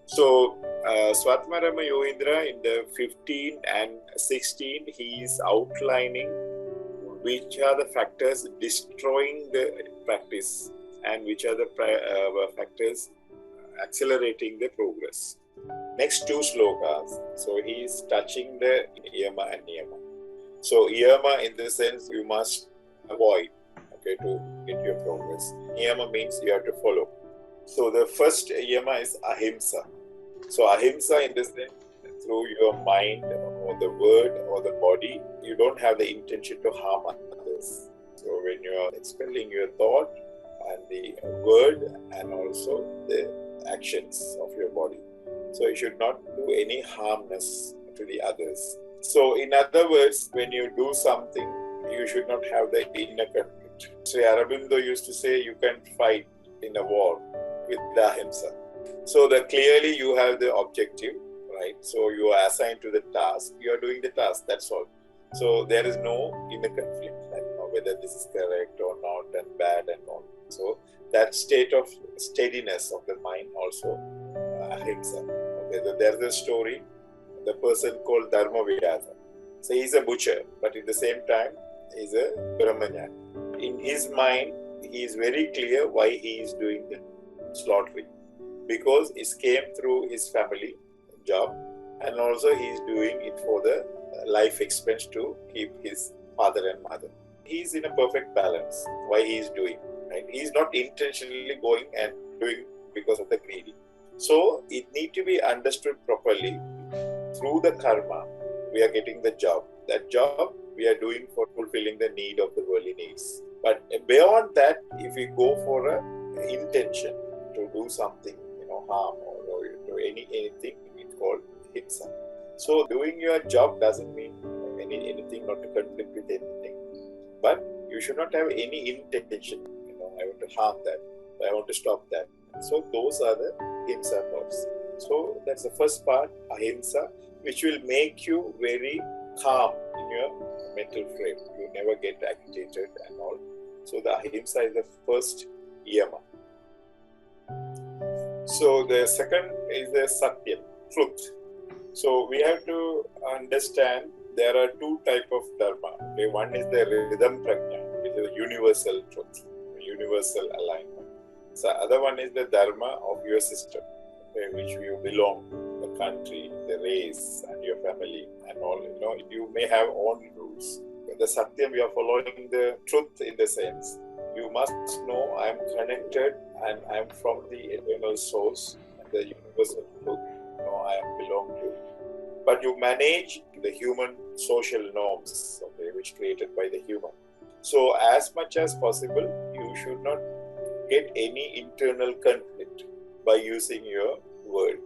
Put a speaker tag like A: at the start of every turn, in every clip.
A: So, Swatmarama Yogendra in the 15 and 16, he is outlining which are the factors destroying the practice and which are the factors accelerating the progress. Next two slokas, so he is touching the yama and niyama. So yama in the sense you must avoid, okay, to get your progress. Niyama means you have to follow. So the first yama is ahimsa. So ahimsa in the sense through your mind or the word or the body, you don't have the intention to harm others. So when you are expelling your thought and the word and also the actions of your body, so you should not do any harmness to the others. So in other words, when you do something, you should not have the inner conflict. Sri Aurobindo used to say you can fight in a war with the ahimsa. So that clearly you have the objective, right? So you are assigned to the task, you are doing the task, that's all. So there is no inner conflict, like whether this is correct or not and bad and all. So that state of steadiness of the mind also, ahimsa. Okay, so there's a story, the person called Dharma Vyasa. So he's a butcher, but at the same time, he's a Brahmanyani. In his mind, he is very clear why he is doing the slaughtering. Because it came through his family job, and also he is doing it for the life expense to keep his father and mother. He is in a perfect balance why he is doing, right? He is not intentionally going and doing because of the greedy. So it need to be understood properly. Through the karma, we are getting the job. That job we are doing for fulfilling the need of the worldly needs. But beyond that, if we go for an intention to do something, harm or do anything, it's called himsa. So doing your job doesn't mean anything, not to conflict with anything. But you should not have any intention, I want to harm that, I want to stop that. So those are the himsa thoughts. So that's the first part, ahimsa, which will make you very calm in your mental frame. You never get agitated and all. So the ahimsa is the first yama. So the second is the satyam, truth. So we have to understand there are two types of dharma. Okay, one is the rhythm prajna, which is a universal truth, universal alignment. So other one is the dharma of your system, okay, which you belong, the country, the race, and your family, and all. You may have own rules. The satyam, you are following the truth in the sense. You must know I am connected and I am from the eternal source and the universal truth. I am belong to. But you manage the human social norms, okay, which created by the human. So as much as possible, you should not get any internal conflict by using your word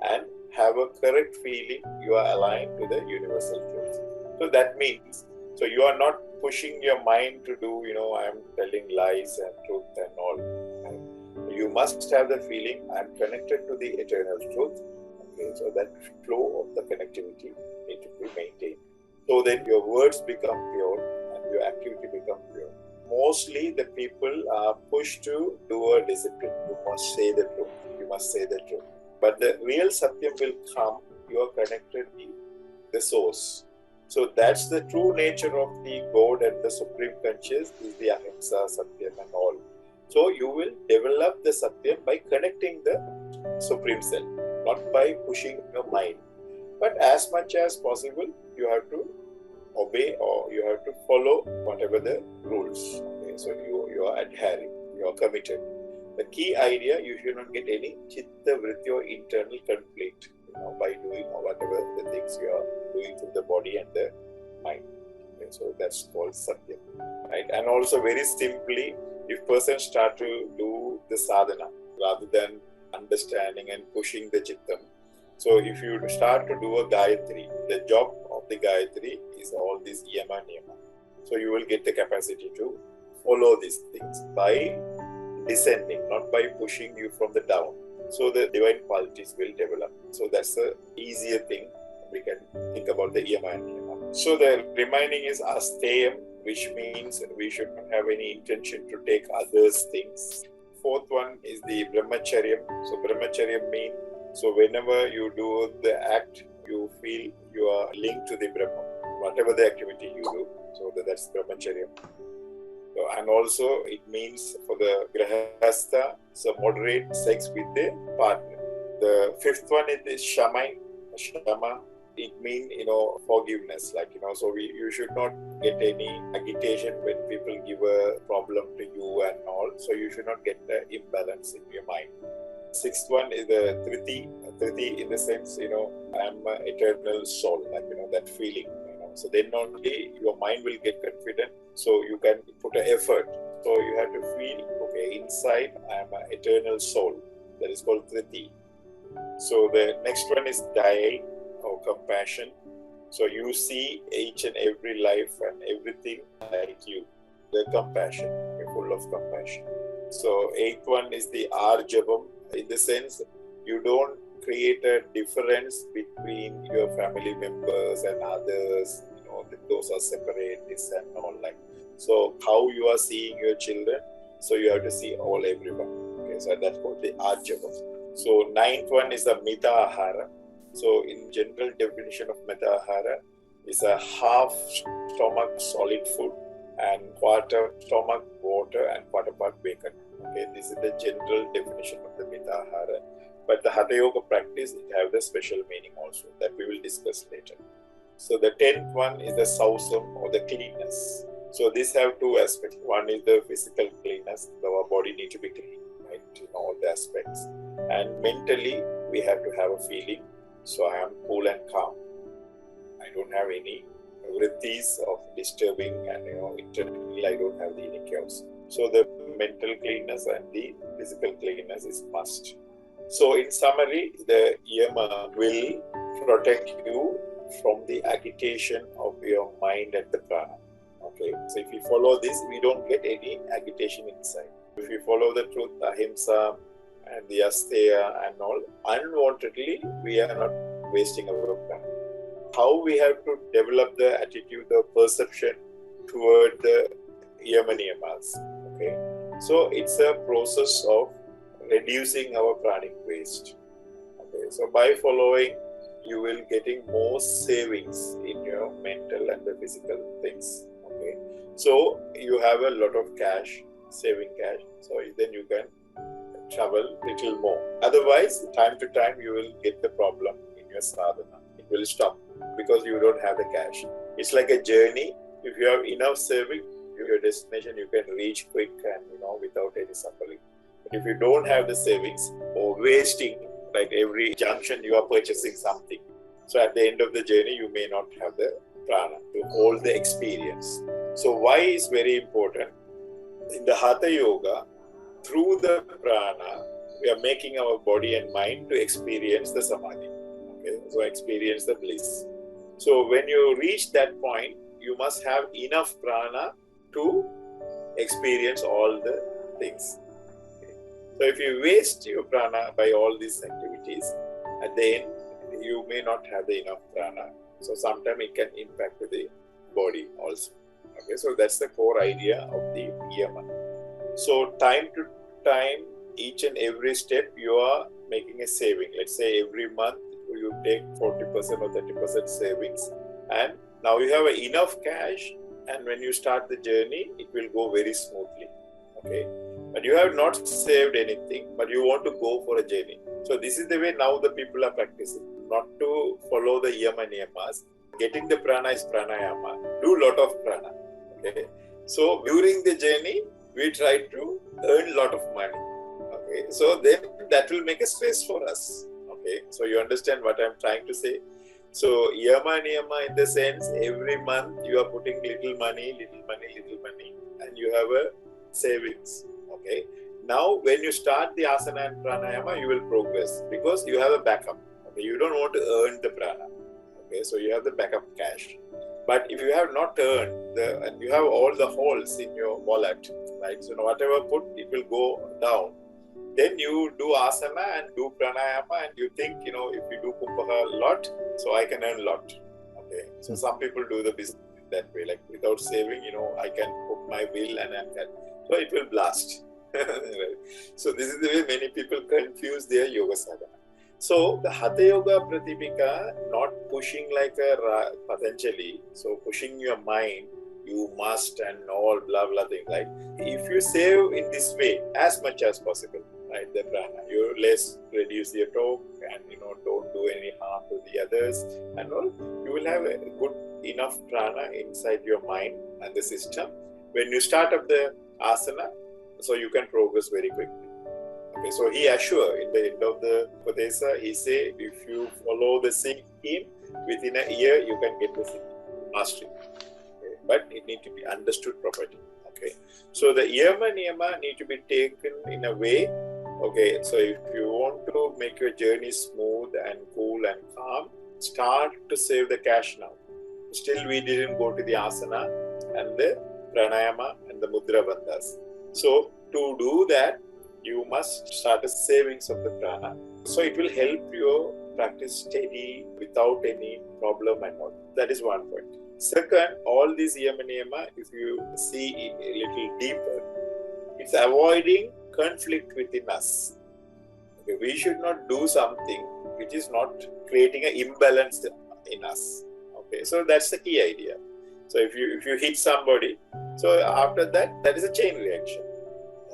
A: and have a correct feeling you are aligned to the universal truth. So that means, so you are not pushing your mind to do, I am telling lies and truth and all. And you must have the feeling, I am connected to the eternal truth. Okay, so that flow of the connectivity need to be maintained. So that your words become pure and your activity become pure. Mostly the people are pushed to do a discipline. You must say the truth. You must say the truth. But the real satyam will come, you are connected to the source. So that's the true nature of the God and the Supreme Conscious is the ahimsa, satyam and all. So you will develop the satyam by connecting the Supreme Self, not by pushing your mind. But as much as possible, you have to obey or you have to follow whatever the rules. Okay? So you are adhering, you are committed. The key idea, you should not get any chitta vritti or internal conflict by doing or whatever the things you are doing through the body and the mind. Okay? So that's called satyam. Right? And also very simply, if person start to do the sadhana rather than understanding and pushing the chittam. So if you start to do a Gayatri, the job of the Gayatri is all these yama niyama. So you will get the capacity to follow these things by descending, not by pushing you from the down. So the divine qualities will develop. So that's the easier thing we can think about the yama and niyama. So the remaining is asteyam, which means we should not have any intention to take others' things. Fourth one is the brahmacharyam. So brahmacharyam means So whenever you do the act, you feel you are linked to the Brahma, whatever the activity you do. So that's Brahmacharya. So, and also it means for the Grahastha, so moderate sex with the partner. The fifth one is Shama. Shama, it means, forgiveness. So you should not get any agitation when people give a problem to you and all. So you should not get the imbalance in your mind. Sixth one is the Triti. Triti in the sense, I am an eternal soul, that feeling. So then only your mind will get confident. So you can put an effort. So you have to feel, okay, inside I am an eternal soul. That is called Triti. So the next one is Daya or compassion. So you see each and every life and everything like you. The compassion, full of compassion. So eighth one is the Arjavam. In the sense, you don't create a difference between your family members and others. Those are separate, this and all like. So how you are seeing your children, so you have to see everyone. Okay, so that's called the Arjavam. So ninth one is the Mita Ahara. So in general definition of Mita Ahara is a half stomach solid food and quarter stomach water and quarter part bacon. Okay, this is the general definition of the Mita Ahara. But the Hatha Yoga practice, it has the special meaning also that we will discuss later. So the 10th one is the Sausam or the cleanness. So these have two aspects. One is the physical cleanness. Our body needs to be clean, right, in all the aspects. And mentally, we have to have a feeling. So I am cool and calm. I don't have any vrittis of disturbing, and internally I don't have any chaos. So the mental cleanness and the physical cleanness is must. So in summary, the yama will protect you from the agitation of your mind and the prana. Okay, so if you follow this, we don't get any agitation inside. If you follow the truth, ahimsa and the asteya and all, unwantedly, we are not wasting our prana. How we have to develop the attitude, the perception toward the yama niyamas. Okay, so it's a process of reducing our pranic waste. Okay, so by following, you will getting more savings in your mental and the physical things. Okay, so you have a lot of cash, saving cash. So then you can travel little more. Otherwise, time to time you will get the problem in your sadhana. It will stop because you don't have the cash. It's like a journey. If you have enough saving, your destination you can reach quick and without any suffering. But if you don't have the savings or wasting, like every junction you are purchasing something. So at the end of the journey, you may not have the prana to hold the experience. So why is very important? In the Hatha Yoga, through the prana, we are making our body and mind to experience the samadhi. Okay, so experience the bliss. So when you reach that point, you must have enough prana to experience all the things. So if you waste your prana by all these activities, at the end, you may not have the enough prana. So sometimes it can impact the body also. Okay, so that's the core idea of the yama. So time to time, each and every step, you are making a saving. Let's say every month, you take 40% or 30% savings. And now you have enough cash. And when you start the journey, it will go very smoothly. Okay. But you have not saved anything, but you want to go for a journey. So this is the way now the people are practicing. Not to follow the yama niyamas. Getting the prana is pranayama. Do lot of prana. Okay. So during the journey, we try to earn a lot of money. Okay. So then that will make a stress for us. Okay. So you understand what I'm trying to say. So yama niyama in the sense, every month you are putting little money, and you have a savings. Okay. Now, when you start the asana and pranayama, you will progress because you have a backup. Okay. You don't want to earn the prana. Okay. So you have the backup cash. But if you have not earned and you have all the holes in your wallet, right? So whatever put, it will go down. Then you do asana and do pranayama, and you think, if you do kumbhaka a lot, so I can earn a lot. Okay. So some people do the business that way, like without saving, I can put my will and I can. So it will blast. Right. So this is the way many people confuse their yoga sadhana. So the Hatha Yoga Pradipika, not pushing like a Patanjali, so pushing your mind, you must and all blah blah thing. Like if you save in this way as much as possible, right? The prana, you less reduce your talk and don't do any harm to the others and all. You will have a good enough prana inside your mind and the system. When you start up the asana, so you can progress very quickly. Okay, so he assure in the end of the Upadesa, he say if you follow the same scheme, within a year you can get the mastery. Okay, but it need to be understood properly. Okay, so the yama niyama need to be taken in a way. Okay, so if you want to make your journey smooth and cool and calm, start to save the cash now. Still, we didn't go to the asana and the pranayama and the mudra bandhas. So to do that, you must start a savings of the prana. So it will help you practice steady without any problem and all. That is one point. Second, all these yama niyama, if you see it a little deeper, it's avoiding conflict within us. Okay, we should not do something which is not creating an imbalance in us. Okay, so that's the key idea. So if you hit somebody, so after that is a chain reaction.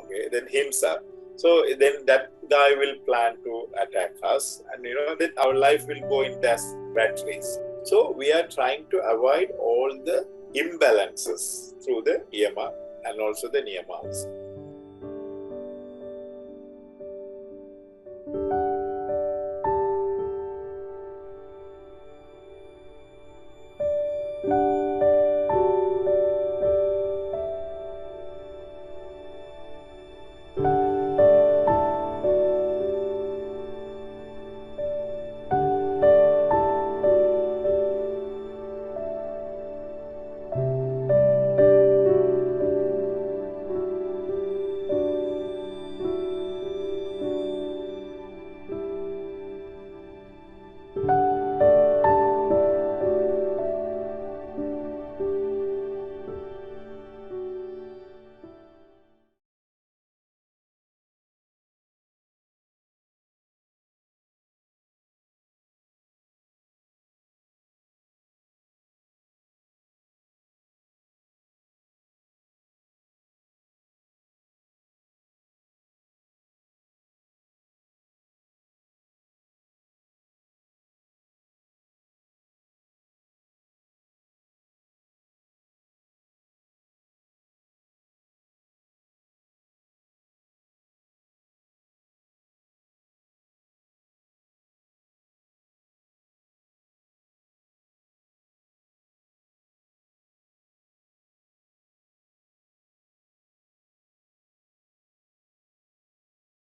A: Okay, then himsa. So then that guy will plan to attack us, and then our life will go in that rat race. So we are trying to avoid all the imbalances through the yama and also the niyamas.